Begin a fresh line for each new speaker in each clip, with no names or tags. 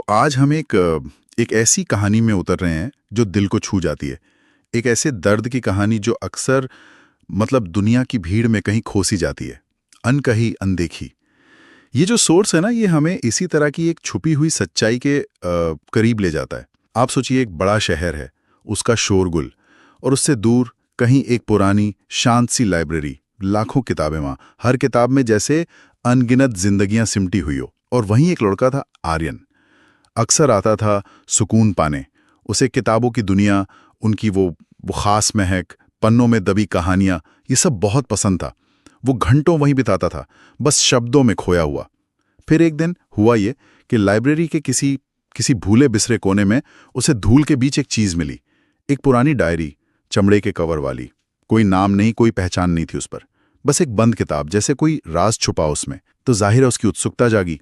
आज हम एक ऐसी कहानी में उतर रहे हैं जो दिल को छू जाती है। एक ऐसे दर्द की कहानी जो अक्सर दुनिया की भीड़ में कहीं खोसी जाती है, अनकही, अनदेखी। ये जो सोर्स है ना, ये हमें इसी तरह की एक छुपी हुई सच्चाई के करीब ले जाता है। आप सोचिए, एक बड़ा शहर है, उसका शोरगुल, और उससे दूर कहीं एक पुरानी शांत सी लाइब्रेरी, लाखों किताबें वहाँ, हर किताब में जैसे अनगिनत जिंदगियां सिमटी हुई हो। और वहीं एक लड़का था, आर्यन। अक्सर आता था सुकून पाने। उसे किताबों की दुनिया, उनकी वो खास महक, पन्नों में दबी कहानियां, ये सब बहुत पसंद था। वो घंटों वहीं बिताता था, बस शब्दों में खोया हुआ। फिर एक दिन हुआ ये कि लाइब्रेरी के किसी भूले बिसरे कोने में उसे धूल के बीच एक चीज मिली। एक पुरानी डायरी, चमड़े के कवर वाली। कोई नाम नहीं, कोई पहचान नहीं थी उस पर, बस एक बंद किताब, जैसे कोई राज छुपा उसमें। तो जाहिर है उसकी उत्सुकता जागी।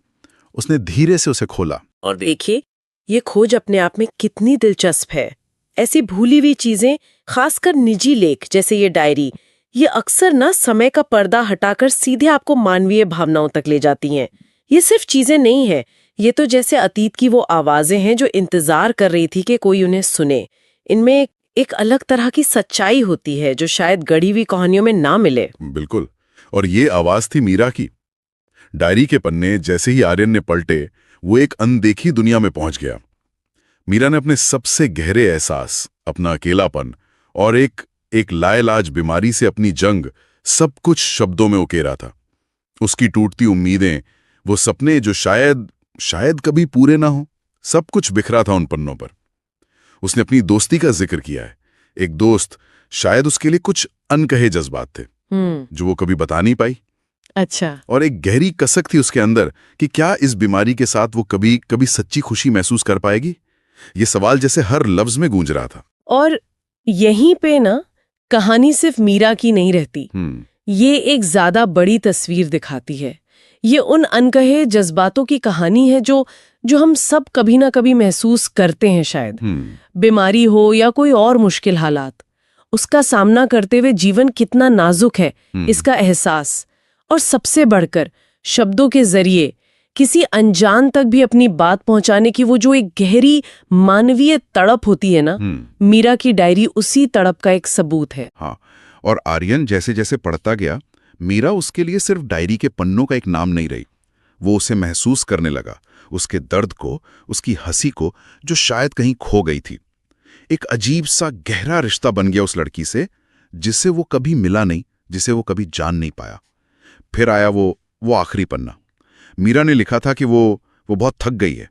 उसने धीरे से उसे खोला।
और देखिए, ये खोज अपने आप में कितनी दिलचस्प है। ऐसी भूली हुई चीजें, खासकर निजी लेख जैसे ये डायरी, ये अक्सर ना समय का पर्दा हटाकर सीधे आपको मानवीय भावनाओं तक ले जाती हैं। ये सिर्फ चीजें नहीं है, ये तो जैसे अतीत की वो आवाजें हैं जो इंतजार कर रही थी कि कोई उन्हें सुने। इनमें एक अलग तरह की सच्चाई होती है जो शायद गढ़ी हुई कहानियों में ना मिले।
बिल्कुल। और ये आवाज थी मीरा की। डायरी के पन्ने जैसे ही आर्यन ने पलटे, वो एक अनदेखी दुनिया में पहुंच गया। मीरा ने अपने सबसे गहरे एहसास, अपना अकेलापन और एक लाइलाज बीमारी से अपनी जंग, सब कुछ शब्दों में उकेरा था। उसकी टूटती उम्मीदें, वो सपने जो शायद कभी पूरे ना हो, सब कुछ बिखरा था उन पन्नों पर। उसने अपनी दोस्ती का जिक्र किया है। एक दोस्त, शायद उसके लिए कुछ अनकहे जज्बात थे जो वो कभी बता नहीं पाई।
अच्छा।
और एक गहरी कसक थी उसके अंदर कि क्या इस बीमारी के साथ वो कभी सच्ची खुशी महसूस कर पाएगी। ये सवाल जैसे हर लफ्ज में गूंज रहा था।
और यहीं पे ना, कहानी सिर्फ मीरा की नहीं रहती। ये एक ज्यादा बड़ी तस्वीर दिखाती है। ये उन अनकहे जज्बातों की कहानी है जो हम सब कभी ना कभी महसूस करते हैं। शायद बीमारी हो या कोई और मुश्किल हालात, उसका सामना करते हुए जीवन कितना नाजुक है, इसका एहसास। और सबसे बढ़कर शब्दों के जरिए किसी अनजान तक भी अपनी बात पहुंचाने की वो जो एक गहरी मानवीय तड़प होती है ना, मीरा की डायरी उसी तड़प का एक सबूत है।
हाँ, और आर्यन जैसे जैसे पढ़ता गया, मीरा उसके लिए सिर्फ डायरी के पन्नों का एक नाम नहीं रही। वो उसे महसूस करने लगा, उसके दर्द को, उसकी हंसी को, जो शायद कहीं खो गई थी। एक अजीब सा गहरा रिश्ता बन गया उस लड़की से, जिससे वो कभी मिला नहीं, जिसे वो कभी जान नहीं पाया। फिर आया वो आखिरी पन्ना। मीरा ने लिखा था कि वो बहुत थक गई है,